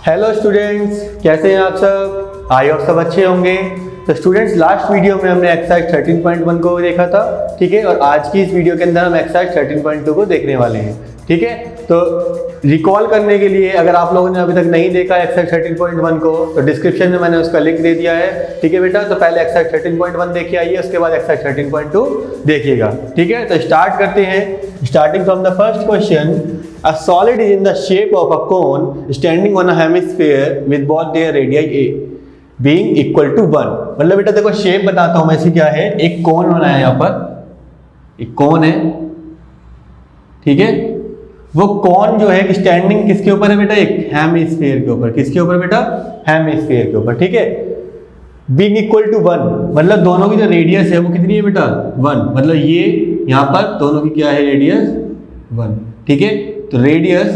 Hello students, कैसे हैं आप सब? आई होप सब अच्छे होंगे। तो स्टूडेंट्स, लास्ट वीडियो में हमने एक्सरसाइज 13.1 को देखा था, ठीक है। और आज की इस वीडियो के अंदर हम एक्सरसाइज 13.2 को देखने वाले हैं, ठीक है। तो रिकॉल करने के लिए, अगर आप लोगों ने अभी तक नहीं देखा एक्सरसाइज 13.1 को, तो डिस्क्रिप्शन में मैंने उसका लिंक दे दिया है, ठीक है बेटा। तो पहले एक्सरसाइज 13.1 देखिए आइए, उसके बाद एक्सरसाइज 13.2 देखिएगा, ठीक है। तो स्टार्ट करते हैं, starting from the first question. A solid is in the shape of a cone standing on a hemisphere with both their radii a being equal to 1। मतलब बेटा देखो, शेप बताता हूं मैं इसकी क्या है। एक कोन बना है, यहाँ पर एक कोन है, ठीक है। वो कोन जो है स्टैंडिंग किसके ऊपर है बेटा? एक हेमिस्फीयर के ऊपर। किसके ऊपर बेटा? हेमिस्फीयर के ऊपर, ठीक है। बीइंग इक्वल टू 1 मतलब दोनों की जो रेडियस है वो कितनी है बेटा? 1। मतलब ये यहाँ पर दोनों की क्या है? रेडियस 1, ठीक है। तो radius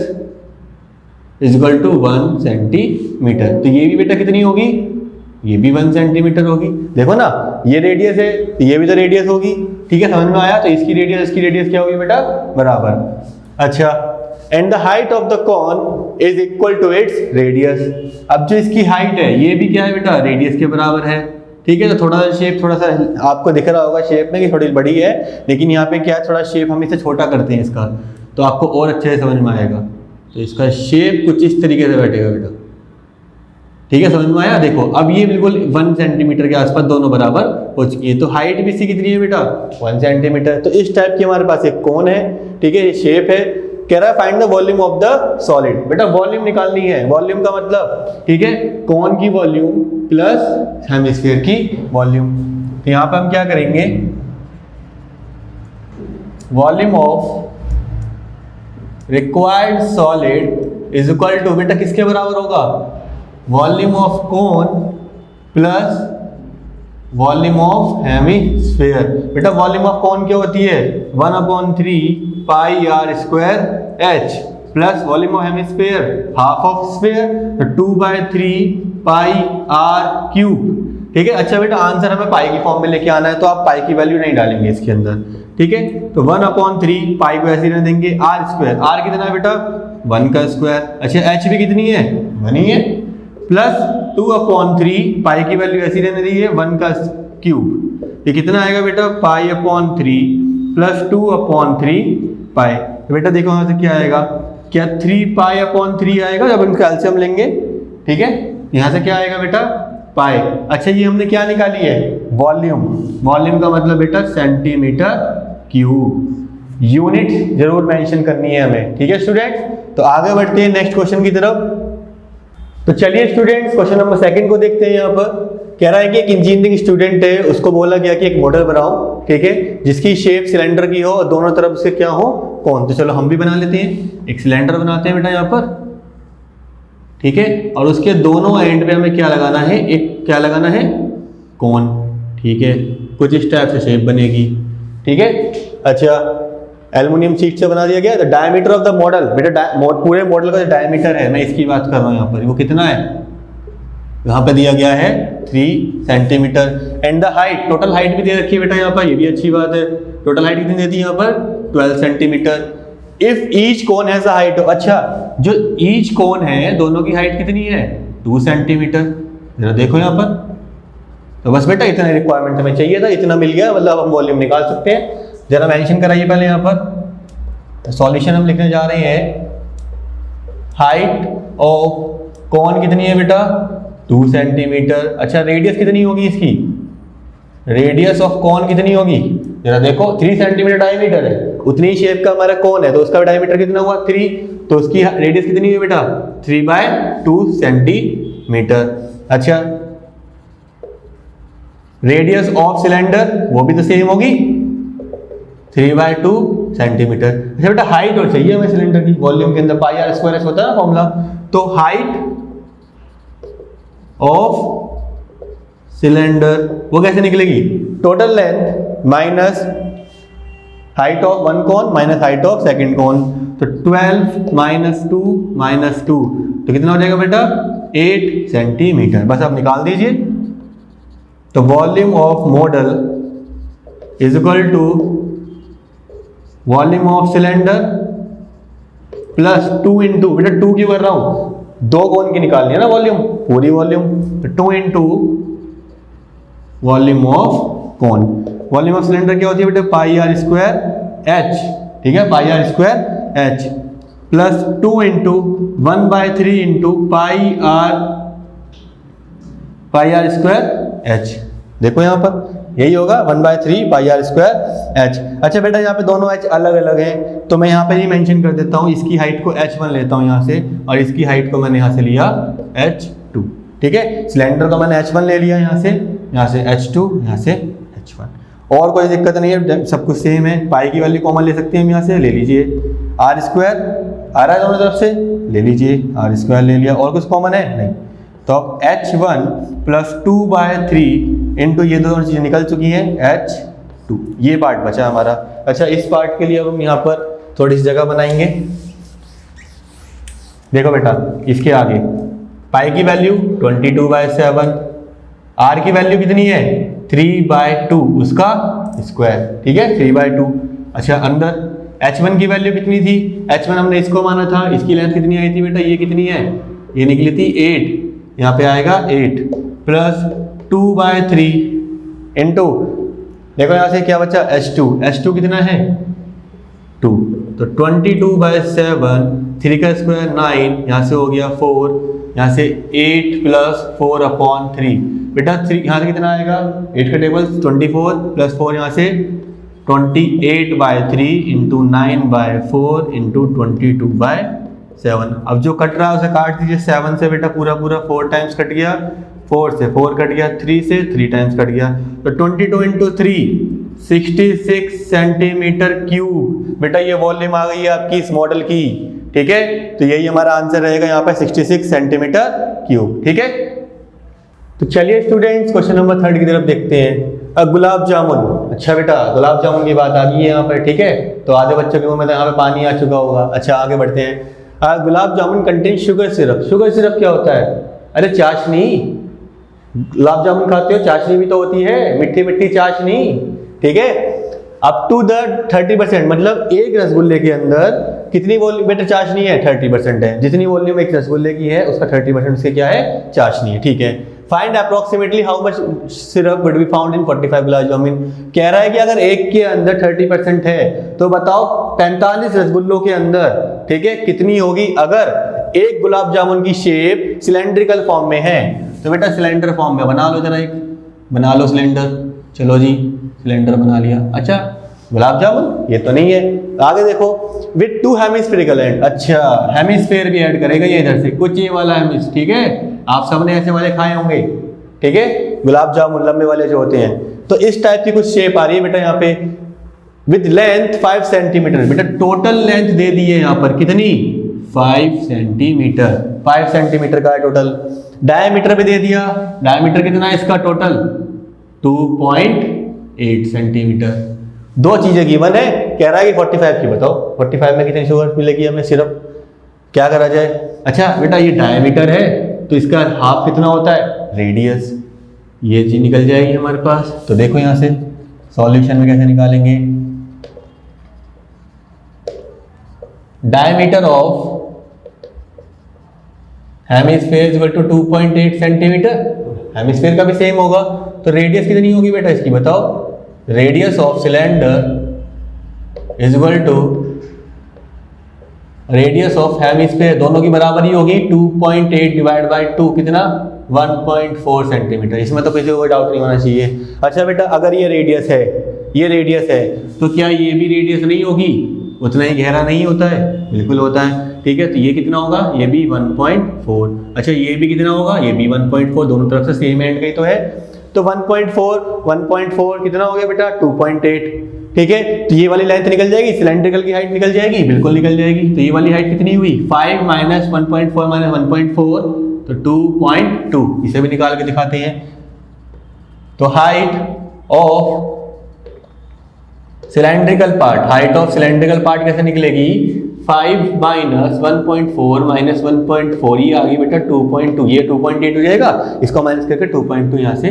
is equal to 1 centimetre. तो ये भी बेटा कितनी होगी? ये भी 1 सेंटीमीटर होगी। देखो ना, ये रेडियस है तो ये भी तो रेडियस होगी, ठीक है। समझ में आया? तो इसकी रेडियस क्या होगी बेटा? बराबर। अच्छा, and the height of the cone is equal to its radius. अब जो इसकी हाइट है ये भी क्या है बेटा? रेडियस के बराबर है, ठीक है। तो थोड़ा सा शेप, थोड़ा सा आपको दिख रहा होगा शेप में कि थोड़ी बड़ी है, लेकिन यहाँ पे क्या है, थोड़ा शेप हम इसे छोटा करते हैं इसका, तो आपको और अच्छे से समझ में आएगा। तो इसका शेप कुछ इस तरीके से बैठेगा बेटा, ठीक है। समझ में आया? देखो, अब ये बिल्कुल 1 सेंटीमीटर के आसपास दोनों बराबर हो चुकी है। तो हाइट भी इसकी कितनी है बेटा? 1 सेंटीमीटर। तो इस टाइप की हमारे पास एक कोन है, ठीक है, ये शेप है। कह रहा है find the volume of the solid. बेटा वॉल्यूम निकालनी है। वॉल्यूम का मतलब, ठीक है, कोन की वॉल्यूम प्लस हेमिस्फीयर की वॉल्यूम। तो यहाँ पे हम क्या करेंगे? Volume of required solid is equal to, बेटा किसके बराबर होगा? Volume of cone plus volume of hemisphere. बेटा वॉल्यूम ऑफ कोन क्या होती है? 1/3 pi r square h plus volume of hemisphere half of sphere, तो 2/3 पाई आर क्यूब, ठीक है। अच्छा बेटा, आंसर हमें पाई की फॉर्म में लेके आना है, तो आप पाई की वैल्यू नहीं डालेंगे इसके अंदर, ठीक है। तो 1/3 पाई को ऐसे रहने देंगे, आर स्क्वायर, आर कितना है बेटा? 1 का स्क्वायर। अच्छा, एच भी कितनी है? 1 ही है, प्लस 2/3 पाई की वैल्यू ऐसी रहने दी है 1 का क्यूब। ये कितना आएगा बेटा? पाई/3 प्लस 2/3 पाई। तो बेटा देखो यहाँ से क्या आएगा? क्या 3 पाई/3 आएगा जब हम कैल्शियम लेंगे, ठीक है। यहाँ से क्या आएगा बेटा? पाई। अच्छा, ये हमने क्या निकाली है? वॉल्यूम। वॉल्यूम का मतलब बेटा सेंटीमीटर क्यूब। यूनिट जरूर मेंशन करनी है हमें, ठीक है स्टूडेंट्स। तो आगे बढ़ते हैं नेक्स्ट क्वेश्चन की तरफ। तो चलिए स्टूडेंट्स, क्वेश्चन नंबर 2 को देखते हैं। यहाँ पर कह रहा है कि एक इंजीनियरिंग स्टूडेंट है, उसको बोला गया कि एक मॉडल बनाओ, ठीक है, जिसकी शेप सिलेंडर की हो और दोनों तरफ से क्या हो? कोन। तो चलो हम भी बना लेते हैं, एक सिलेंडर बनाते हैं बेटा यहाँ पर, ठीक है। और उसके दोनों एंड पे हमें क्या लगाना है? एक क्या लगाना है? कोन, ठीक है। कुछ इस टाइप से शेप बनेगी, ठीक है। अच्छा, एल्युमिनियम शीट से बना दिया गया। The diameter of the model, बेटा पूरे मॉडल का जो डायमीटर है, मैं इसकी बात कर रहा हूँ यहाँ पर, वो कितना है? यहाँ पे दिया गया है 3 centimetre. And the height, total height भी दे रखी है बेटा यहाँ पर, ये भी अच्छी बात है। टोटल हाइट कितनी देती है यहाँ पर? 12 centimetre. If each cone has a height, अच्छा जो ईच कोन है दोनों की हाइट कितनी है? 2 सेंटीमीटर। जरा देखो यहाँ पर। तो बस बेटा इतना रिक्वायरमेंट हमें चाहिए था, इतना मिल गया, मतलब हम वॉल्यूम निकाल सकते हैं। जरा मेंशन कराइए पहले यहाँ पर। सॉल्यूशन हम लिखने जा रहे हैं। हाइट ऑफ कोन कितनी है बेटा? 2 सेंटीमीटर। अच्छा, रेडियस कितनी होगी इसकी? रेडियस ऑफ कोन कितनी होगी? जरा देखो, 3 सेंटीमीटर डायमीटर है, उतनी शेप का हमारा कोन है, तो उसका डायमीटर कितना हुआ? 3। तो उसकी रेडियस कितनी है बेटा? 3/2 सेंटीमीटर। अच्छा, रेडियस ऑफ सिलेंडर वो भी तो सेम होगी, 3/2 सेंटीमीटर। अच्छा बेटा, हाइट और चाहिए हमें सिलेंडर की। वॉल्यूम के अंदर पाई आर स्क्वायर होता है ना फॉर्मूला। तो हाइट ऑफ सिलेंडर वो कैसे निकलेगी? Total length minus height of one cone minus height of second cone. तो 12 - 2 - 2 तो कितना हो जाएगा बेटा? 8 सेंटीमीटर। बस आप निकाल दीजिए। तो volume of model is equal to volume of cylinder plus 2 into, बेटा 2 क्यों कर रहा हूं? दो कोन की निकालनी है ना वॉल्यूम, पूरी वॉल्यूम, तो 2 into volume of cone. Volume of cylinder क्या होती है बेटा, पाई आर स्क्वायर एच, ठीक है, pi r square h plus 2 into 1/3 into pi r square h. देखो यहाँ पर यही होगा 1/3 पाई आर स्क्वायर एच। अच्छा बेटा यहाँ पे दोनों एच अलग अलग हैं, तो मैं यहाँ पे ये मेंशन कर देता हूँ, इसकी हाइट को h1 लेता हूँ यहाँ से, और इसकी हाइट को मैंने यहाँ से लिया h2, ठीक है। सिलेंडर को मैंने h1 ले लिया यहाँ से h2, यहाँ से h1, और कोई दिक्कत नहीं है, सब कुछ सेम है। पाई की वैल्यू कॉमन ले सकते हैं हम यहाँ से, ले लीजिए आर स्क्वायर, आ रहा है दोनों तरफ से, ले लीजिए आर स्क्वायर ले लिया, और कुछ कॉमन है नहीं, तो अब h1 प्लस 2/3 इंटू ये दोनों चीज़ें निकल चुकी हैं h2, ये पार्ट बचा हमारा। अच्छा इस पार्ट के लिए अब हम यहाँ पर थोड़ी सी जगह बनाएंगे। देखो बेटा इसके आगे पाई की वैल्यू 22/7, आर की वैल्यू कितनी है 3/2, उसका स्क्वायर, ठीक है 3/2। अच्छा अंदर h1 की वैल्यू कितनी थी, h1 हमने इसको माना था, इसकी लेंथ कितनी आई थी बेटा, ये कितनी है, ये निकली थी 8, यहाँ पे आएगा 8 प्लस 2/3 इंटू, देखो यहाँ से क्या बचा h2 कितना है 2, तो 22/7, 3 का स्क्वायर 9, यहाँ से हो गया 4, यहाँ से 8 प्लस 4/3 बेटा 3, यहाँ से कितना आएगा 8 का टेबल 24 प्लस 4, यहाँ से 28/3 इंटू 9/4 इंटू 22/7। अब जो कट रहा है उसे काट दीजिए, 7 से बेटा पूरा 4 टाइम्स कट गया, 4 से 4 कट गया, 3 से 3 टाइम्स कट गया, तो 22 इंटू 3 66 सेंटीमीटर क्यूब। बेटा ये वॉल्यूम आ गई है आपकी इस मॉडल की, ठीक है, तो यही हमारा आंसर रहेगा यहाँ पे 66 सेंटीमीटर क्यूब, ठीक है। तो चलिए स्टूडेंट्स क्वेश्चन नंबर 3 की तरफ देखते हैं। गुलाब जामुन, अच्छा बेटा गुलाब जामुन की बात आ गई है यहाँ पर, ठीक है, तो आधे बच्चों के मुंह में तो यहाँ पे पानी आ चुका होगा। अच्छा आगे बढ़ते हैं। Gulab jamun contain sugar syrup, sugar syrup क्या होता है, अरे चाशनी, गुलाब जामुन खाते हो चाशनी भी तो होती है, मिट्टी मिट्टी चाशनी, ठीक है। अप टू द 30%, मतलब एक रसगुल्ले के अंदर कितनी वॉल्यूम बेटा चाशनी है, 30% है, जितनी वॉल्यूम एक रसगुल्ले की है उसका 30% से क्या है, चाशनी है, ठीक है। Find approximately how much syrup would be found in 45 gulab jamun. कह रहा है कि अगर एक के अंदर 30% है तो बताओ 45 रसगुल्लों के अंदर, ठीक है, कितनी होगी अगर एक गुलाब जामुन की शेप सिलेंड्रिकल फॉर्म में है। तो बेटा सिलेंडर फॉर्म में बना लो, जरा एक बना लो सिलेंडर, चलो जी सिलेंडर बना लिया। अच्छा गुलाब जामुन ये तो नहीं है, आगे देखो विद 2 हेमिस्फेरिकल एंड, अच्छा हेमिस्फेयर भी ऐड करेगा ये इधर से, कुछ ये वाला हेमिस, ठीक है, आप सबने ऐसे वाले खाए होंगे, ठीक है, गुलाब जामुन लंबे वाले जो होते हैं। तो इस टाइप की कुछ शेप आ रही है बेटा यहाँ पे, विद लेंथ 5 सेंटीमीटर, बेटा टोटल लेंथ दे दी है यहाँ पर कितनी 5 सेंटीमीटर, 5 सेंटीमीटर का है टोटल। डायमीटर भी दे दिया, डायमीटर कितना है इसका टोटल 2.8 सेंटीमीटर। दो चीजें गिवन है, कह रहा है कि 45 की बताओ, 45 में कितनी शुगर मिलेगी हमें सिरप, क्या करा जाए। अच्छा बेटा ये डायमीटर है तो इसका हाफ कितना होता है, रेडियस, ये चीज निकल जाएगी हमारे पास। तो देखो यहां से सॉल्यूशन में कैसे निकालेंगे, diameter of hemisphere equal to 2.8 centimetre, hemisphere का भी सेम होगा, तो रेडियस कितनी होगी बेटा इसकी बताओ, radius of cylinder is equal to radius of hemisphere, दोनों की बराबर ही होगी, 2.8 डिवाइड बाय 2 कितना 1.4 सेंटीमीटर। इसमें तो किसी को कोई डाउट नहीं होना चाहिए। अच्छा बेटा अगर ये रेडियस है, ये रेडियस है, तो क्या ये भी रेडियस नहीं होगी, उतना ही गहरा नहीं होता है, बिल्कुल होता है, ठीक है। तो ये कितना होगा, ये भी 1.4। अच्छा ये भी कितना होगा, ये भी 1.4, दोनों तरफ से सेम एंड गई तो है, तो 1.4 कितना हो गया बेटा 2.8, ठीक है। तो ये वाली लेंथ निकल जाएगी, सिलेंड्रिकल की हाइट निकल जाएगी, बिल्कुल निकल जाएगी। तो ये वाली हाइट कितनी हुई 5 माइनस 1.4 माइनस 1.4, तो 2.2, इसे भी निकाल के दिखाते हैं। तो height of cylindrical part, height of cylindrical part कैसे निकलेगी, 5 माइनस 1.4 माइनस 1.4, ये आ गई बेटा 2.2, ये 2.8 हो जाएगा, इसको माइनस करके 2.2 यहाँ से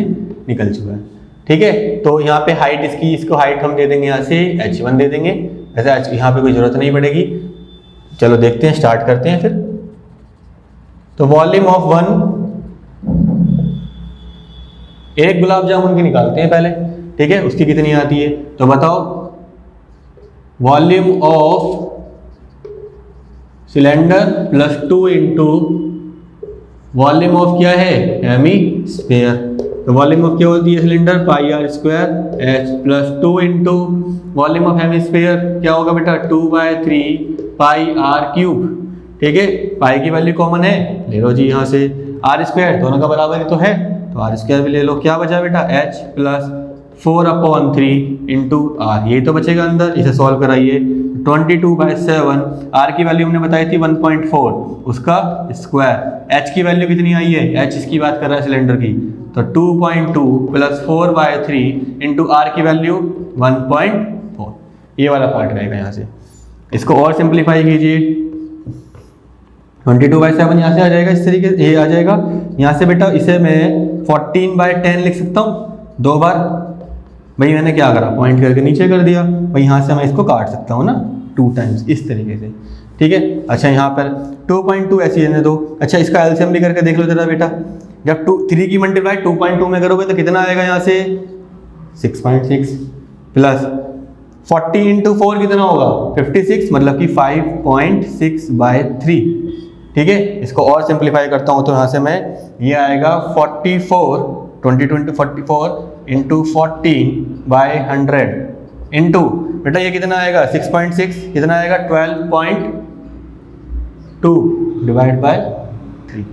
निकल चुका है, ठीक है। तो यहाँ पे हाइट इसकी, इसको हाइट हम दे देंगे यहाँ से h1 दे देंगे, ऐसा यहाँ पे कोई जरूरत नहीं पड़ेगी। चलो देखते हैं, स्टार्ट करते हैं फिर। तो वॉल्यूम ऑफ वन, एक गुलाब जामुन की निकालते हैं पहले, ठीक है, उसकी कितनी आती है, तो बताओ volume of cylinder plus 2 into volume of क्या है, हेमीस्फीयर। तो वॉल्यूम ऑफ क्या होती है cylinder, pi r square h plus 2 into volume of hemisphere क्या होगा बेटा, 2/3 पाई आर क्यूब, ठीक है। पाई की वैल्यू कॉमन है, ले लो जी यहाँ से, आर स्क्वायर दोनों का बराबर ही तो है, तो आर स्क्वायर भी ले लो। क्या बचा बेटा, एच प्लस 4/3 इंटू आर, यही तो बचेगा अंदर, इसे सॉल्व कराइए। 22/7, आर की वैल्यू हमने बताई थी 1.4, उसका स्क्वायर, एच की वैल्यू कितनी आई है, एच इसकी बात कर रहा है सिलेंडर की, तो 2.2 प्लस 4/3 इंटू आर की वैल्यू 1.4, ये वाला पार्ट रहेगा यहाँ से। इसको और सिंप्लीफाई कीजिए, 22/7 यहाँ से आ जाएगा, इस तरीके से ये आ जाएगा। यहाँ से बेटा इसे मैं 14/10 लिख सकता हूँ 2 बार, भाई मैंने क्या करा, पॉइंट करके नीचे कर दिया, भाई यहाँ से मैं इसको काट सकता हूँ ना 2 टाइम्स, इस तरीके से, ठीक है। अच्छा यहाँ पर 2.2 ऐसे रहने दो। अच्छा इसका एलसीएम भी करके देख लो जरा बेटा, जब 3 की मल्टीप्लाई 2.2 में करोगे तो कितना आएगा यहाँ से, 6.6 प्लस 40 इंटू 4 कितना होगा, 56, मतलब कि 5.6/3, ठीक है। इसको और सिंप्लीफाई करता हूँ तो यहाँ से मैं, ये आएगा 44 इंटू 14/100 इंटू बेटा ये कितना आएगा 6.6, कितना आएगा 12.2 डिवाइड बाय 3,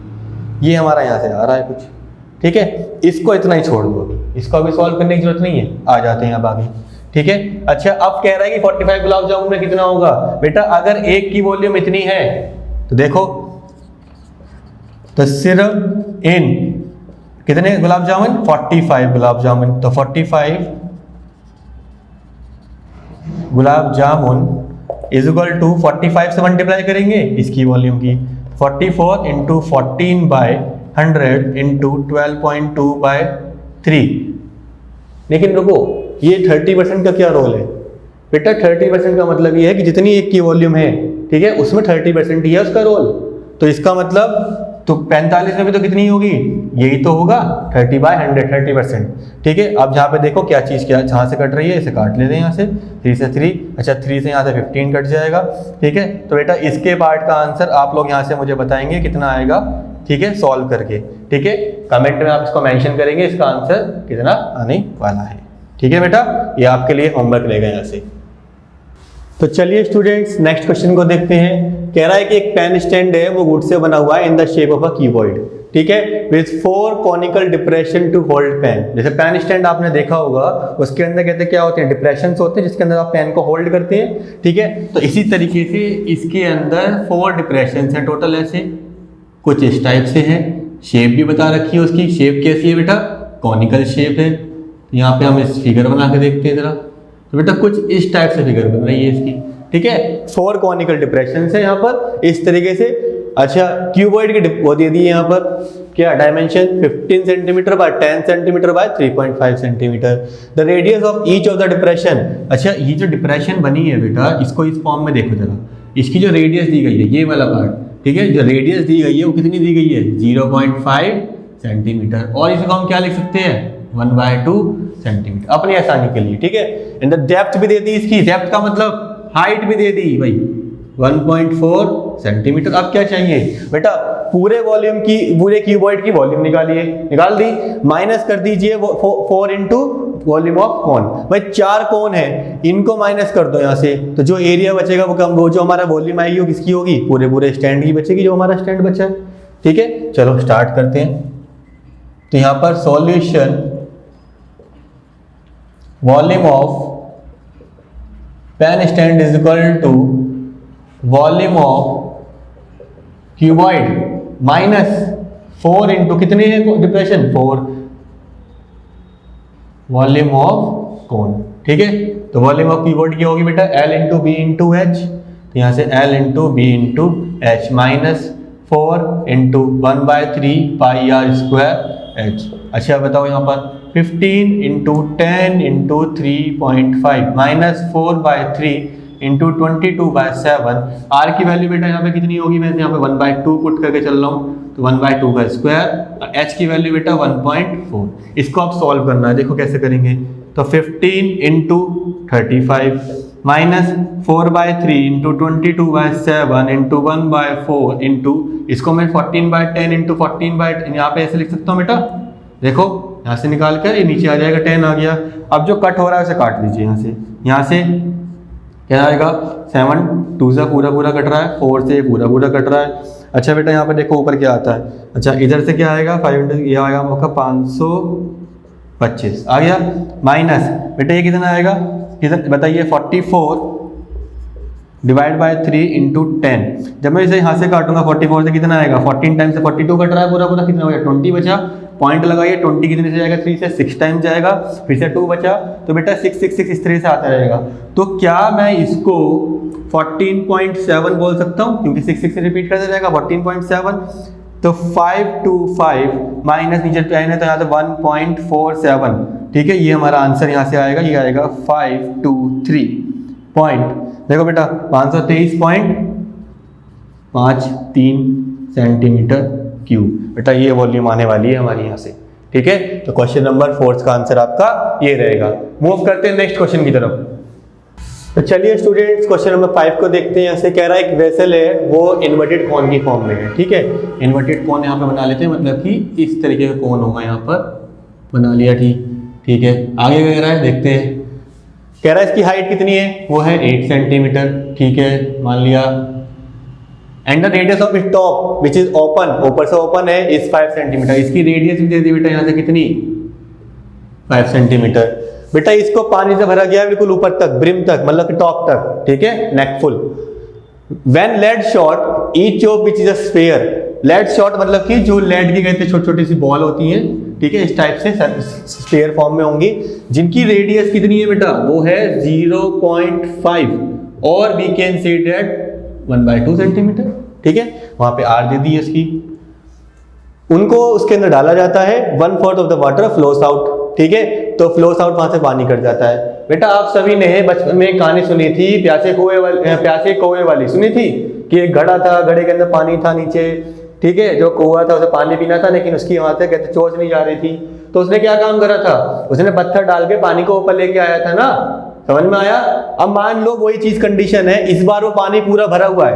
ये हमारा यहाँ से आ रहा है कुछ, ठीक है। इसको इतना ही छोड़ दो, इसको अभी सॉल्व करने की जरूरत नहीं है, आ जाते हैं अब आगे, ठीक है। अच्छा अब कह रहा है कि 45 गुलाब जामुन में कितना होगा, बेटा अगर एक की वॉल्यूम इतनी है तो देखो, तो सिर्फ इन कितने गुलाब जामुन, 45 गुलाब जामुन, तो 45 gulab jamun is equal to 45 से मल्टीप्लाई करेंगे इसकी वॉल्यूम की, 44 इंटू 14/100 इंटू 12.2/3। लेकिन रुको, ये 30% का क्या रोल है बेटा, 30% का मतलब ये है कि जितनी एक की वॉल्यूम है, ठीक है, उसमें 30% ही है उसका रोल। तो इसका मतलब तो 45 में भी तो कितनी होगी, यही तो होगा 30/100, 30%, ठीक है। अब यहाँ पे देखो क्या चीज़ क्या जहाँ से कट रही है, इसे काट लेते हैं यहाँ से, 3 से 3, अच्छा 3 से यहाँ से 15 कट जाएगा, ठीक है। तो बेटा इसके पार्ट का आंसर आप लोग यहाँ से मुझे बताएंगे कितना आएगा, ठीक है, सॉल्व करके, ठीक है। कमेंट में आप इसको मेंशन करेंगे इसका आंसर कितना आने वाला है, ठीक है बेटा, ये आपके लिए होमवर्क रहेगा यहाँ से। तो चलिए स्टूडेंट्स नेक्स्ट क्वेश्चन को देखते हैं। कह रहा है कि एक पेन स्टैंड है, वो वुड से बना हुआ है in the shape of a keyboard, ठीक है, with 4 conical depression to hold pen. जैसे पेन स्टैंड आपने देखा होगा, उसके अंदर कहते क्या होते हैं, डिप्रेशंस होते हैं, जिसके अंदर आप पेन को होल्ड करते हैं, ठीक है। तो इसी तरीके से इसके अंदर 4 डिप्रेशंस हैं टोटल, ऐसे कुछ इस टाइप से है, शेप भी बता रखी है उसकी, शेप कैसी है बेटा, कॉनिकल शेप है। यहाँ पे हम इस फिगर बना के देखते हैं जरा, तो बेटा कुछ इस टाइप से फिगर बन रही है इसकी, ठीक है। 4 कॉनिकल डिप्रेशन है यहाँ पर इस तरीके से। अच्छा क्यूबॉइड की वो दे दी है यहाँ पर, क्या dimension 15 centimetre bye 10 centimetre bye 3.5 centimetre. The radius of each of the depression. अच्छा ये जो डिप्रेशन बनी है बेटा, इसको इस फॉर्म में देखो जरा, इसकी जो रेडियस दी गई है ये वाला पार्ट, ठीक है, जो रेडियस दी गई है वो कितनी दी गई है 0.5 सेंटीमीटर, और इसको हम क्या लिख सकते हैं 1/2 सेंटीमीटर अपनी आसानी के लिए, ठीक है। इन द डेप्थ भी दे दी इसकी, डेप्थ का मतलब हाइट भी दे दी भाई 1.4 सेंटीमीटर। अब क्या चाहिए बेटा, पूरे वॉल्यूम की, पूरे क्यूबॉइड की वॉल्यूम निकालिए, निकाल दी, माइनस कर दीजिए 4 इंटू वॉल्यूम ऑफ कोन। भाई 4 कोन है, इनको माइनस कर दो यहाँ से, तो जो एरिया बचेगा वो कम, वो जो हमारा वॉल्यूम आएगी वो किसकी होगी, पूरे स्टैंड की बचेगी, जो हमारा स्टैंड बचा है, ठीक है। चलो स्टार्ट करते हैं। तो यहाँ पर solution volume of pen stand is equal to volume of cuboid minus 4 into कितने हैं डिप्रेशन 4 वॉल्यूम ऑफ कोन, ठीक है। तो वॉल्यूम ऑफ क्यूबॉइड क्या होगी बेटा L into b into h, तो यहाँ से L into b into h minus 4 into 1/3 pi r square h. अच्छा बताओ यहाँ पर 15 into 10 into 3.5 minus 4/3 into 22/7। R की वैल्यू बेटा यहाँ पे कितनी होगी, मैं यहाँ पे 1/2 पुट करके चल रहा हूँ, तो 1/2 का स्क्वायर। एच की वैल्यू बेटा 1.4। इसको आप सॉल्व करना है, देखो कैसे करेंगे। तो 15 into 35 minus 4/3 into 22/7 into 1/4 into इसको मैं 14/10 इंटू 14/10 यहाँ पे ऐसे लिख सकता हूँ बेटा। देखो यहाँ से निकाल कर ये नीचे आ जाएगा, 10 आ गया। अब जो कट हो रहा है उसे काट दीजिए यहाँ से क्या आएगा, 7 2 से पूरा पूरा कट रहा है, 4 से पूरा पूरा कट रहा है। अच्छा बेटा यहाँ पे देखो ऊपर क्या आता है। अच्छा इधर से क्या आएगा, 5 ये आएगा आपका 525 आ गया। माइनस बेटा ये कितना आएगा, कितना बताइए, 44 डिवाइड बाय 3 इंटू 10। जब मैं इसे यहाँ से काटूंगा 44 से कितना आएगा, 14 टाइम से 42 कट रहा है पूरा पूरा, कितना हो गया 20 बचा। पॉइंट लगाइए, 20 कितने से जाएगा, 3 से 6 टाइम जाएगा, फिर से 2 बचा, तो बेटा 6 6 6 इस तरह से आता रहेगा। तो क्या मैं इसको 14.7 बोल सकता हूँ, क्योंकि 6 6 से रिपीट करते रहेगा 14.7। तो 525 माइनस नीचे 10 है तो यहाँ से 1.47, ठीक है। ये हमारा आंसर यहाँ से आएगा, ये आएगा 523 पॉइंट। देखो बेटा 523.53 सेंटीमीटर क्यूब, बेटा ये वॉल्यूम आने वाली है हमारी यहाँ से, ठीक है। तो क्वेश्चन नंबर 4 का आंसर आपका ये रहेगा। मूव करते हैं नेक्स्ट क्वेश्चन की तरफ। तो चलिए स्टूडेंट्स क्वेश्चन नंबर 5 को देखते हैं। यहाँ से कह रहा है एक वेसल है, वो इन्वर्टेड कोन की फॉर्म में है, ठीक है। इन्वर्टेड कोन यहाँ पे बना लेते हैं, मतलब कि इस तरीके का कोन होगा, यहाँ पर बना लिया, ठीक है। आगे कह रहा है, देखते हैं। कह रहा है इसकी हाइट कितनी है, वो है 8 सेंटीमीटर, ठीक है, मान लिया। And the radius of it top which is open, ऊपर से ओपन है, इज 5 सेंटीमीटर। इसकी रेडियस भी दे दी बेटा यहाँ से कितनी, 5 सेंटीमीटर। बेटा इसको पानी से भरा गया है बिल्कुल ऊपर तक, ब्रिम तक, मतलब कि टॉप तक, ठीक है, neck full. When lead shot each of which is a sphere. Lead shot मतलब कि जो लेड की कहते हैं छोटी छोटी सी बॉल होती हैं, ठीक है, इस टाइप से स्फीयर फॉर्म में होंगी, जिनकी रेडियस कितनी है बेटा, वो है 0.5 और we can say that 1/2 centimetre, ठीक है। वहां पे आर दे दी है इसकी। उनको उसके अंदर डाला जाता है, 1/4 of the water flows out, ठीक है। तो फ्लोस आउट वहां से पानी कट जाता है। बेटा आप सभी ने बचपन में कहानी सुनी थी, प्यासे कौवे वाली सुनी थी, कि एक घड़ा था, घड़े के अंदर पानी था नीचे, ठीक है। जो कौवा था उसे पानी पीना था, लेकिन उसकी वहां से कहते चोंच नहीं जा रही थी, तो उसने क्या काम करा था, उसने पत्थर डाल के पानी को ऊपर लेके आया था ना, समझ में आया। अब मान लो वही चीज कंडीशन है, इस बार वो पानी पूरा भरा हुआ है।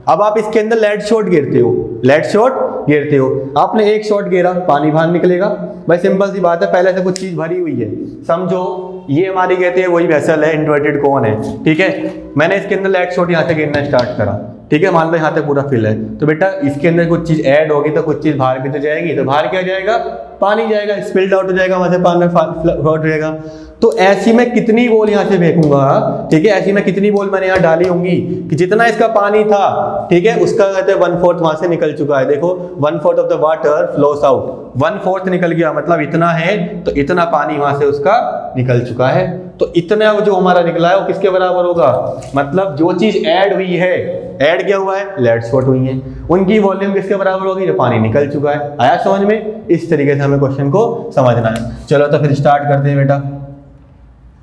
अब आप इसके अंदर लेड शॉट गिरते हो, लेड शॉट गिरते हो, आपने एक शॉट गिरा, पानी बाहर निकलेगा। भाई सिंपल सी बात है, पहले से कुछ चीज भरी हुई है, समझो ये हमारी कहते हैं वही वेसल है, इन्वर्टेड कोन है, ठीक है। मैंने इसके अंदर लेड शॉट यहाँ से गिरना स्टार्ट करा, ठीक है, मान लो यहाँ तक पूरा फिल है, तो बेटा इसके अंदर कुछ चीज ऐड होगी तो कुछ चीज बाहर भी तो जाएगी, तो बाहर क्या जाएगा, पानी जाएगा, स्पिल्ड आउट हो जाएगा, वहां से पानी फ्लोट रहेगा। तो ऐसी मैं कितनी बॉल यहाँ से फेंकूंगा, ठीक है, ऐसी मैं कितनी बॉल मैंने यहाँ डाली होंगी कि जितना इसका पानी था, ठीक है, उसका कहते हैं 1/4 वहां से निकल चुका है। देखो 1/4 of the water flows out, 1/4 निकल गया, मतलब इतना है, तो इतना पानी वहां से उसका निकल चुका है। तो इतना जो हमारा निकला है वो किसके बराबर होगा, मतलब जो चीज ऐड हुई है, ऐड क्या हुआ है, लेड शॉट हुई है, उनकी वॉल्यूम किसके बराबर होगी, जो पानी निकल चुका है। आया समझ में, इस तरीके से हमें क्वेश्चन को समझना है। चलो तो फिर स्टार्ट करते हैं बेटा।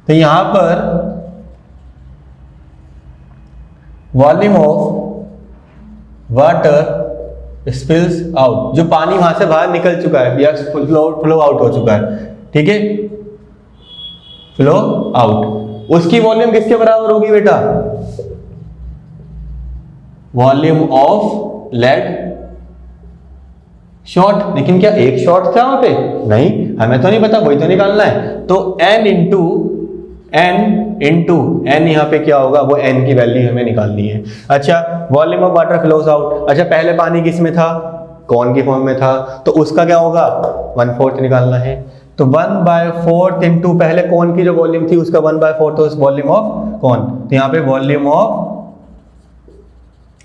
तो यहां पर volume of water spills out, जो पानी वहां से बाहर निकल चुका है या फ्लो आउट हो चुका है, ठीक है, फ्लो आउट, उसकी वॉल्यूम किसके बराबर होगी बेटा, वॉल्यूम ऑफ लेड शॉट। लेकिन क्या एक शॉट था वहां पे, नहीं, हमें तो नहीं पता, वही तो निकालना है। तो n इंटू n यहाँ पे क्या होगा, वो n की वैल्यू हमें निकालनी है। अच्छा volume of water flows out, अच्छा पहले पानी किस में था, कौन की फॉर्म में था, तो उसका क्या होगा, 1/4 निकालना है। तो 1/4 इंटू पहले कौन की जो वॉल्यूम थी उसका 1/4, तो वॉल्यूम ऑफ कौन, तो यहाँ पे वॉल्यूम ऑफ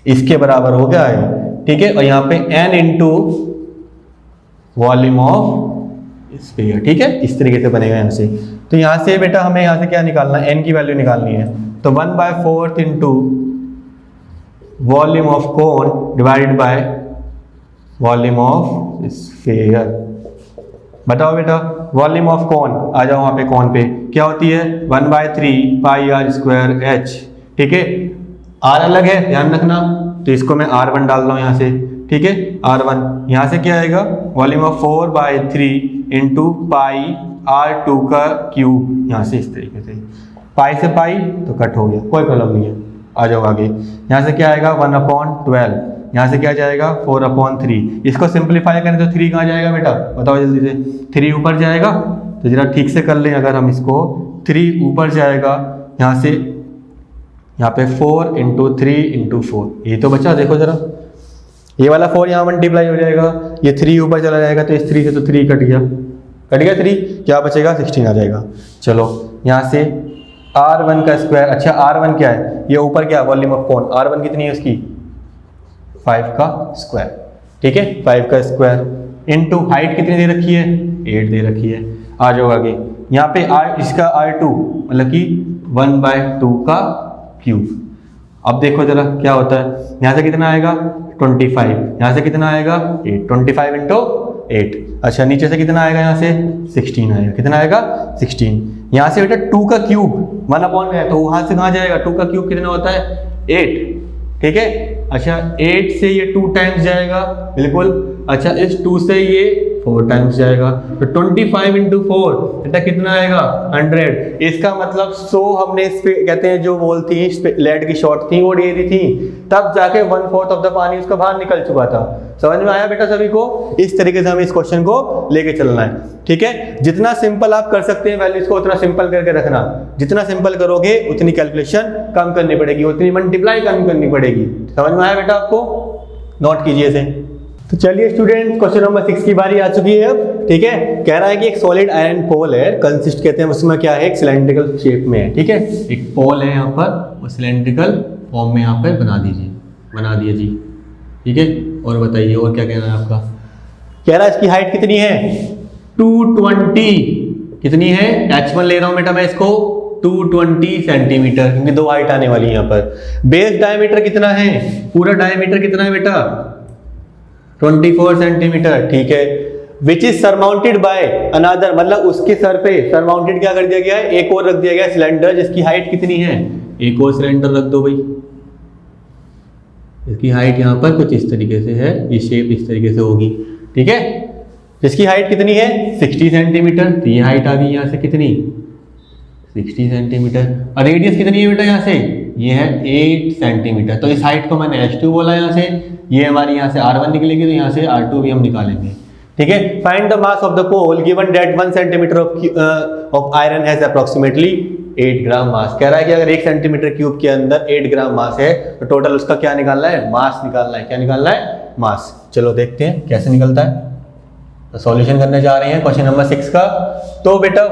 इसके बराबर हो गया है, ठीक है। और यहाँ पे n into volume of sphere, ठीक है, इस तरीके से बनेगा यहाँ से। तो यहाँ से बेटा हमें यहाँ से क्या निकालना है, n की वैल्यू निकालनी है। तो 1/4 into volume of cone divided by volume of sphere. बताओ बेटा वॉल्यूम ऑफ कोन, आ जाओ वहाँ पे, कोन पे क्या होती है, 1/3 पाई r स्क्वायर h, ठीक है, R अलग है ध्यान रखना, तो इसको मैं R1 डाल रहा हूँ यहाँ से, ठीक है, R1 यहाँ से क्या आएगा, volume of 4/3 into pi R2 का क्यूब, यहाँ से इस तरीके से पाई से पाई तो कट हो गया, कोई प्रॉब्लम नहीं है। आ जाओ आगे, यहाँ से क्या आएगा 1/12, यहाँ से क्या जाएगा 4/3, इसको सिंप्लीफाई करें तो 3 कहाँ जाएगा बेटा, बताओ जल्दी से, 3 ऊपर जाएगा, तो जरा ठीक से कर लें, अगर हम इसको 3 ऊपर जाएगा यहाँ से, यहाँ पे 4 × 3 × 4, ये तो बचा, देखो जरा, ये वाला 4 यहाँ मल्टीप्लाई हो जाएगा, ये 3 ऊपर चला जाएगा, तो इस 3 से तो 3 कट गया 3, क्या बचेगा 16 आ जाएगा। चलो यहाँ से R1 का स्क्वायर, अच्छा R1 क्या है, ये ऊपर क्या वॉल्यूम ऑफ कोन, R1 कितनी है उसकी 5 का स्क्वायर, ठीक है, 5 का स्क्वायर इंटू हाइट कितनी दे रखी है 8 दे रखी है। आ जाओ आगे, यहाँ पे इसका R2 मतलब कि 1/2 का क्यूब। अब देखो जरा क्या होता है, यहाँ से कितना आएगा 25, यहाँ से कितना आएगा 8, 25 × 8, अच्छा नीचे से कितना आएगा यहाँ से 16 आएगा, कितना आएगा 16, यहाँ से बेटा 2 का क्यूब 1/, है तो वहाँ से कहाँ जाएगा, 2 का क्यूब कितना होता है 8, ठीक है, अच्छा 8 से ये 2 टाइम्स जाएगा बिल्कुल, अच्छा इस 2 से ये 4 टाइम्स जाएगा, तो 25 × 4 बेटा कितना आएगा 100, इसका मतलब 100 हमने इस पे कहते हैं जो वॉल थी लेड की शॉर्ट थी वो दे रही थी, तब जाके 1/4 ऑफ द पानी उसका बाहर निकल चुका था। समझ में आया बेटा सभी को, इस तरीके से हमें इस क्वेश्चन को लेके चलना है, ठीक है, जितना सिंपल आप कर सकते हैं वैल्यूज को उतना सिंपल करके रखना, जितना सिंपल करोगे उतनी कैलकुलेशन कम करनी पड़ेगी, उतनी मल्टीप्लाई कम करनी पड़ेगी। समझ में आया बेटा आपको, नोट कीजिए इसे। तो चलिए स्टूडेंट, क्वेश्चन नंबर 6 की बारी आ चुकी है अब, ठीक है, कह रहा है कि एक सॉलिड आयरन पोल है, कंसिस्ट कहते हैं उसमें क्या है, एक सिलेंड्रिकल शेप में है, ठीक है, एक पोल है यहाँ पर, वो सिलेंड्रिकल फॉर्म में यहाँ पर बना दिए जी, ठीक है, और बताइए और क्या कहना है आपका। कह रहा है इसकी हाइट कितनी है 220, कितनी है, H1 ले रहा हूँ बेटा मैं इसको 220 सेंटीमीटर, क्योंकि 2 हाइट आने वाली है यहाँ पर। बेस डायमीटर कितना है, पूरा डायमीटर कितना है बेटा 24 सेंटीमीटर, ठीक है, which is surmounted by another, मतलब उसके सर पे सरमाउंटेड क्या कर दिया गया है, एक और रख दिया गया सिलेंडर, जिसकी हाइट कितनी है, एक और सिलेंडर रख दो भाई, इसकी हाइट यहाँ पर कुछ इस तरीके से है, ये शेप इस तरीके से होगी, ठीक है, जिसकी हाइट कितनी है 60 सेंटीमीटर, तो ये हाइट आ गई यहाँ से कितनी 60 सेंटीमीटर, और रेडियस कितनी है बेटा यहाँ से, ये है 8 सेंटीमीटर, तो इस हाइट को मैंने H2 बोला यहाँ से, ये हमारी यहाँ से R1 निकलेगी, तो यहाँ से R2 भी हम निकालेंगे, ठीक है। Find the mass of the pole given that 1 centimetre of iron has approximately 8 gram mass. कह रहा है कि अगर 1 सेंटीमीटर क्यूब के अंदर 8 ग्राम मास है, तो टोटल उसका क्या निकालना है, मास निकालना है, क्या निकालना है, मास। चलो देखते हैं कैसे निकलता है, तो सॉल्यूशन करने जा रहे हैं क्वेश्चन नंबर 6 का। तो बेटा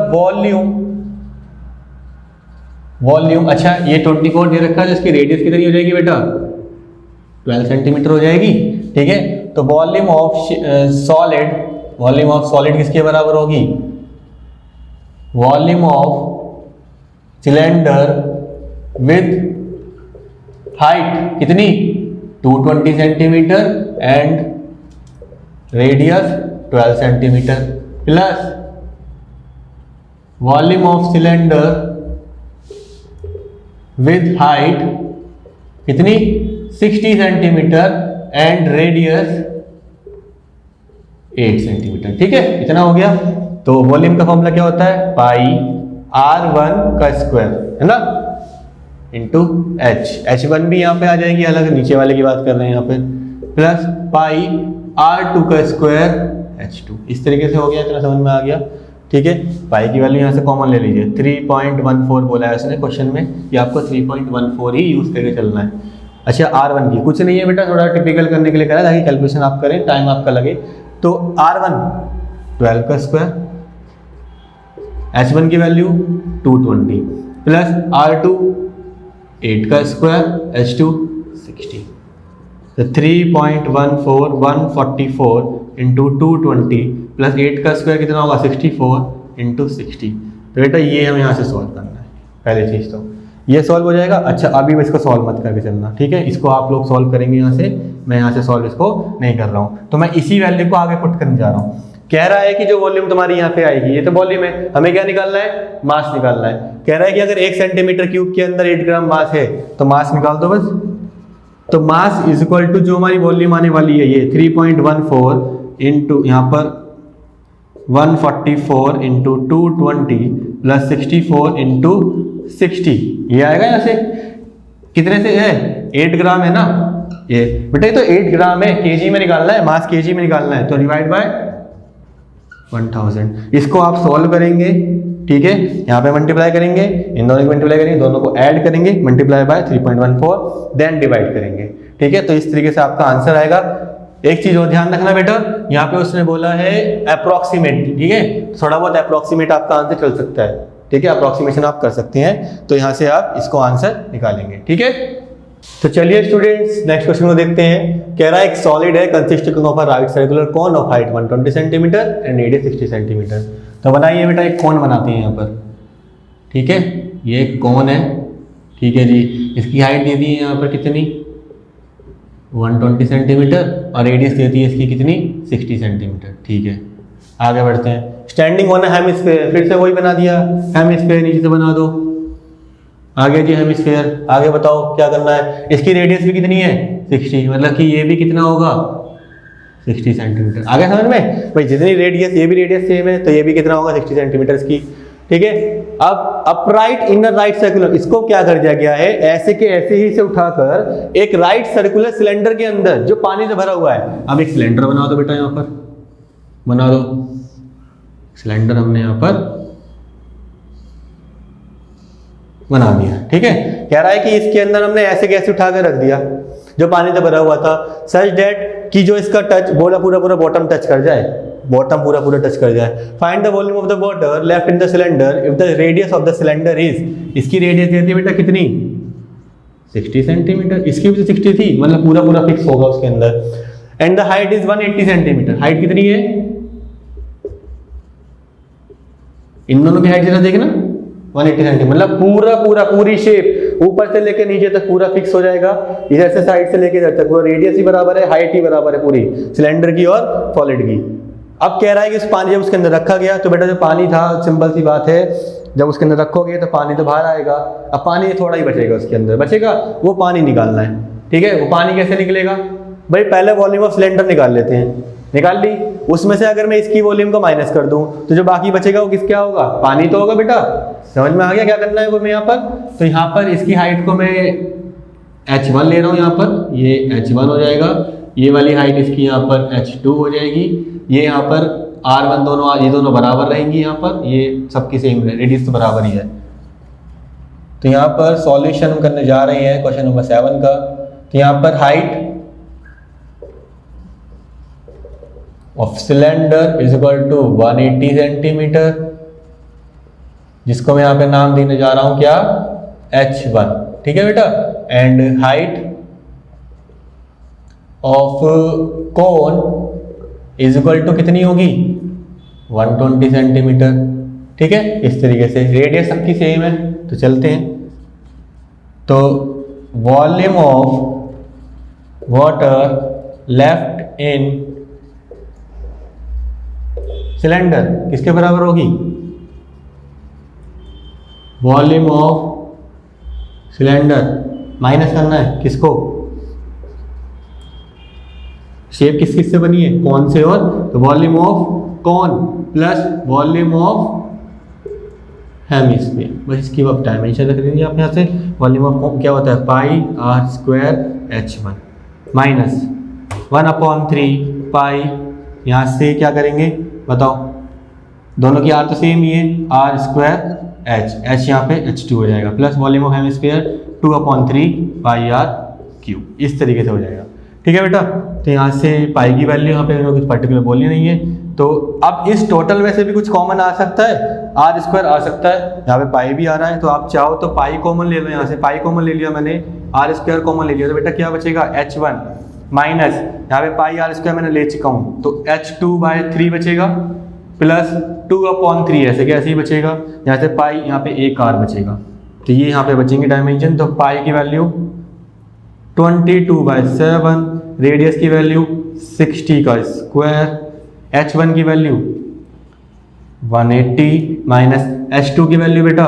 वॉल्यूम, अच्छा ये 24 दे रखा है, जिसकी रेडियस कितनी हो जाएगी बेटा 12 सेंटीमीटर हो जाएगी, ठीक है, तो वॉल्यूम ऑफ सॉलिड किसके बराबर होगी, volume of cylinder with height कितनी 220 centimetre and radius 12 centimetre plus volume of cylinder with height कितनी 60 सेंटीमीटर एंड रेडियस 8 सेंटीमीटर, ठीक है, इतना हो गया। तो वॉल्यूम का फॉर्मूला क्या होता है, पाई R1 का स्क्वायर है ना इंटू H1 भी यहाँ पे आ जाएगी, अलग नीचे वाले की बात कर रहे हैं यहाँ पे, प्लस पाई R2 का स्क्वायर H2, इस तरीके से हो गया, इतना समझ में आ गया, ठीक है। पाई की वैल्यू यहाँ से कॉमन ले लीजिए, 3.14 बोला है उसने क्वेश्चन में, कि आपको 3.14 ही यूज करके चलना है। अच्छा R1 की कुछ नहीं है बेटा, थोड़ा टिपिकल करने के लिए करा ताकि कैलकुलेशन आप करें, टाइम आपका लगे। तो R1 12 का स्क्वायर, H1 की वैल्यू 220 प्लस R2 8 का स्क्वायर, H2 60, तो 3.14 144 इंटू 220 प्लस 8 का स्क्वायर कितना होगा 64 इंटू 60। तो बेटा ये हमें यहाँ से सॉल्व करना है, पहली चीज़ तो ये सॉल्व हो जाएगा। अच्छा अभी इसको सॉल्व मत करके चलना, ठीक है, इसको आप लोग सॉल्व करेंगे यहाँ से, मैं यहाँ से सॉल्व इसको नहीं कर रहा हूँ, तो मैं इसी वैल्यू को आगे पुट करने जा रहा हूँ। कह रहा है कि जो वॉल्यूम तुम्हारी यहाँ पे आएगी ये तो वॉल्यूम है, हमें क्या निकालना है, मास निकालना है। कह रहा है कि अगर 1 सेंटीमीटर क्यूब के अंदर 8 ग्राम मास है तो मास निकाल दो बस। तो मास इज इक्वल टू जो हमारी वॉल्यूम आने वाली है ये 3.14 इंटू यहाँ पर 144 इंटू 220 प्लस 64 इंटू 60, ये आएगा यहाँ से। कितने से है, 8 ग्राम है ना ये बेटा, ये तो 8 ग्राम है, केजी में निकालना है, मास केजी में निकालना है, तो डिवाइड बाय 1000। इसको आप सॉल्व करेंगे, ठीक है, यहाँ पे मल्टीप्लाई करेंगे, इन दोनों को मल्टीप्लाई करेंगे, दोनों को ऐड करेंगे, मल्टीप्लाई बाय 3.14, देन डिवाइड करेंगे, ठीक है। तो इस तरीके से आपका आंसर आएगा। एक चीज और ध्यान रखना बेटा, यहाँ पे उसने बोला है अप्रोक्सीमेट, ठीक है, थोड़ा बहुत अप्रोक्सीमेट आपका आंसर चल सकता है, ठीक है, अप्रोक्सीमेशन आप कर सकते हैं, तो यहाँ से आप इसको आंसर निकालेंगे, ठीक है। तो चलिए स्टूडेंट्स नेक्स्ट क्वेश्चन को देखते हैं। कह रहा है एक सॉलिड है consisting of a right circular cone of height 120 centimetre and radius 60 centimetre. तो बनाइए बेटा, एक कोन बनाते हैं यहाँ पर, ठीक है, ये एक कोन है, ठीक है जी, इसकी हाइट दे दी है यहाँ पर कितनी 120 सेंटीमीटर और रेडियस देती है इसकी कितनी 60 सेंटीमीटर, ठीक है। आगे बढ़ते हैं। स्टैंडिंग ऑन हेमिस्फीयर, फिर से वही बना दिया, हेमिस्फीयर नीचे से बना दो। आगे जी हेमिस्फीयर, आगे बताओ क्या करना है। इसकी रेडियस भी कितनी है 60, मतलब कि ये भी कितना होगा 60 सेंटीमीटर। आगे समझ में भाई, जितनी रेडियस ये भी रेडियस सेम है तो ये भी कितना होगा 60 सेंटीमीटर की, ठीक है। अब अपराइट इनर राइट सर्कुलर, इसको क्या कर दिया गया है, ऐसे के ऐसे ही से उठाकर एक राइट सर्कुलर सिलेंडर के अंदर जो पानी से भरा हुआ है, अब एक सिलेंडर बना दो बेटा, यहाँ पर बना दो सिलेंडर, हमने यहाँ पर बना दिया, ठीक है। कह रहा है कि इसके अंदर हमने ऐसे कैसे उठा कर रख दिया जो पानी से भरा हुआ था, सच डेट कि जो इसका टच बोला पूरा बॉटम टच कर जाए, बॉटम पूरा टच कर जाए। Find the volume of the water left in the cylinder if the radius of the cylinder is, इसकी रेडियस देती है बेटा कितनी 60 सेंटीमीटर, इसकी भी तो 60 थी, मतलब पूरा फिक्स होगा उसके अंदर। And the height is 180 centimetre, height कितनी है, इन दोनों की हाइट जरा देखना 180 सेंटीमीटर, मतलब पूरी शेप ऊपर से लेकर नीचे तक पूरा फिक्स हो जाएगा, इधर से साइड से लेकर इधर तक पूरा रेडियस ही बराबर है, हाइट ही बराबर है पूरी सिलेंडर की और सॉलिड की। अब कह रहा है कि इस पानी जब उसके अंदर रखा गया तो बेटा जो पानी था, सिंपल सी बात है, जब उसके अंदर रखोगे तो पानी तो बाहर आएगा, अब पानी थोड़ा ही बचेगा उसके अंदर, बचेगा वो पानी निकालना है, ठीक है। वो पानी कैसे निकलेगा भाई, पहले वॉल्यूम ऑफ सिलेंडर निकाल लेते हैं, निकाल ली, उसमें से अगर मैं इसकी वॉल्यूम को माइनस कर दूं तो जो बाकी बचेगा वो किसका होगा, पानी तो होगा बेटा। समझ में आ गया क्या करना है वो मैं यहाँ पर, तो यहाँ पर इसकी हाइट को मैं h1 ले रहा हूँ, यहाँ पर ये h1 हो जाएगा, ये वाली हाइट इसकी यहाँ पर h2 हो जाएगी, ये यहाँ पर r1 दोनों, ये दोनों बराबर रहेंगी, यहाँ पर ये सबकी सेम रेडियस तो बराबर ही है। तो यहाँ पर सॉल्यूशन हम करने जा रहे हैं क्वेश्चन नंबर 7 का। तो यहाँ पर height of cylinder is equal to 180 centimetre, जिसको मैं यहाँ पे नाम देने जा रहा हूं क्या h1, ठीक है बेटा। And height of cone is equal to कितनी होगी 120 सेंटीमीटर, ठीक है। इस तरीके से रेडियस सबकी सेम है, तो चलते हैं। तो volume of water left in cylinder किसके बराबर होगी, वॉल्यूम ऑफ सिलेंडर माइनस करना है किसको, शेप किस किस से बनी है, कौन से, और तो वॉल्यूम ऑफ कौन प्लस वॉल्यूम ऑफ हेमिस्फीयर, बस इसकी अब डायमेंशन रख दीजिए आप यहाँ से। वॉल्यूम ऑफ कौन क्या होता है pi r square h1 minus 1/3 पाई, यहाँ से क्या करेंगे बताओ, दोनों की आर तो सेम ही है, आर स्क्वायर h यहाँ पे h2 हो जाएगा, plus volume of hemisphere 2/3 pi R cube, इस तरीके से हो जाएगा, ठीक है बेटा। तो यहाँ से पाई की वैल्यू यहाँ पे कुछ पर्टिकुलर बोली नहीं है, तो अब इस टोटल में से भी कुछ कॉमन आ सकता है, आर स्क्वायर आ सकता है, यहाँ पे पाई भी आ रहा है, तो आप चाहो तो पाई कॉमन ले लो, यहाँ से पाई कॉमन ले लिया मैंने, आर स्क्वायर कॉमन ले लिया, तो बेटा क्या बचेगा h1 माइनस यहाँ पे पाई आर स्क्वायर मैंने ले चुका हूँ, तो h2/3 बचेगा प्लस 2/3 ऐसे कैसे ही बचेगा, यहाँ से पाई यहाँ पे एक आर बचेगा, तो ये यहाँ पे बचेंगे डायमेंशन। तो पाई की वैल्यू 22/7, रेडियस की वैल्यू 60 का स्क्वायर, H1 की वैल्यू 180 माइनस H2 की वैल्यू बेटा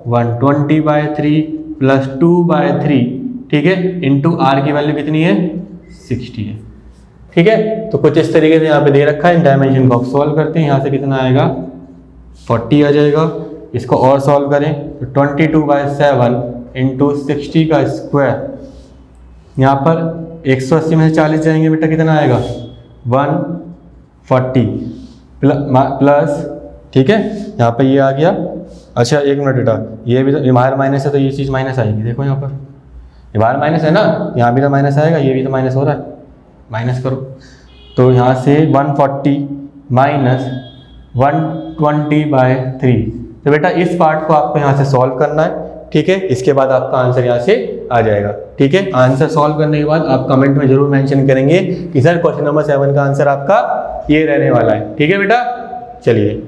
120/3 प्लस 2/3, ठीक है, इंटू R की वैल्यू कितनी है 60 है, ठीक है। तो कुछ इस तरीके से यहाँ पे दे रखा है, इन डायमेंशन को आप सॉल्व करते हैं, यहाँ से कितना आएगा 40 आ जाएगा। इसको और सॉल्व करें तो 22/7 इंटू 60 का स्क्वायर, यहाँ पर 180 में से 40 जाएंगे बेटा कितना आएगा 140 प्लस, ठीक है, यहाँ पर ये आ गया। अच्छा एक मिनट बेटा, ये भी तो बाहर माइनस है तो ये चीज़ माइनस आएगी, देखो यहाँ पर ये बाहर माइनस है ना, यहाँ भी तो माइनस आएगा, ये भी तो माइनस हो रहा है, माइनस करो तो यहाँ से 140 माइनस 120/3। तो बेटा इस पार्ट को आपको यहाँ से सॉल्व करना है, ठीक है, इसके बाद आपका आंसर यहाँ से आ जाएगा, ठीक है। आंसर सॉल्व करने के बाद आप कमेंट में जरूर मेंशन करेंगे कि सर क्वेश्चन नंबर 7 का आंसर आपका ये रहने वाला है, ठीक है बेटा। चलिए